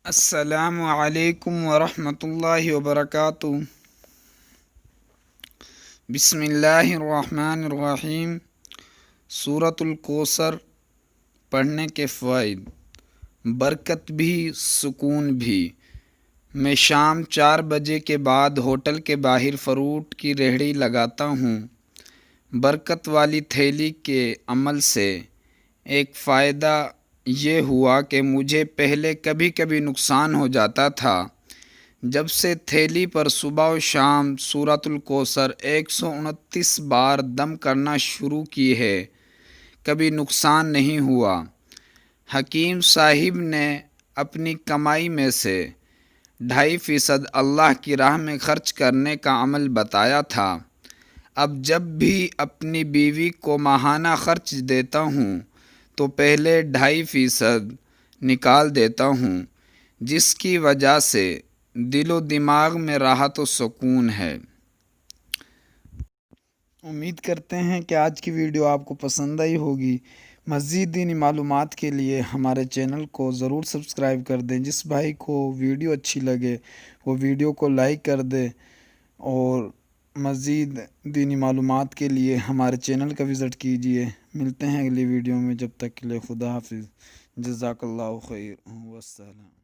السلام علیکم ورحمۃ اللہ وبرکاتہ۔ بسم اللہ الرحمن الرحیم۔ سورۃ الکوثر پڑھنے کے فوائد: برکت بھی سکون بھی۔ میں شام 4 بجے کے بعد ہوٹل کے باہر فروٹ کی ریہڑی لگاتا ہوں۔ برکت والی تھیلی کے عمل سے ایک فائدہ یہ ہوا کہ مجھے پہلے کبھی کبھی نقصان ہو جاتا تھا۔ جب سے تھیلی پر صبح و شام سورۃ الکوثر 129 بار دم کرنا شروع کی ہے، کبھی نقصان نہیں ہوا۔ حکیم صاحب نے اپنی کمائی میں سے 2.5% اللہ کی راہ میں خرچ کرنے کا عمل بتایا تھا۔ اب جب بھی اپنی بیوی کو ماہانہ خرچ دیتا ہوں تو پہلے 2.5% نکال دیتا ہوں، جس کی وجہ سے دل و دماغ میں راحت و سکون ہے۔ امید کرتے ہیں کہ آج کی ویڈیو آپ کو پسند آئی ہوگی۔ مزید دینی معلومات کے لیے ہمارے چینل کو ضرور سبسکرائب کر دیں۔ جس بھائی کو ویڈیو اچھی لگے وہ ویڈیو کو لائک کر دے، اور مزید دینی معلومات کے لیے ہمارے چینل کا وزٹ کیجیے۔ ملتے ہیں اگلی ویڈیو میں، جب تک کے لیے خدا حافظ۔ جزاک اللہ خیر، والسلام۔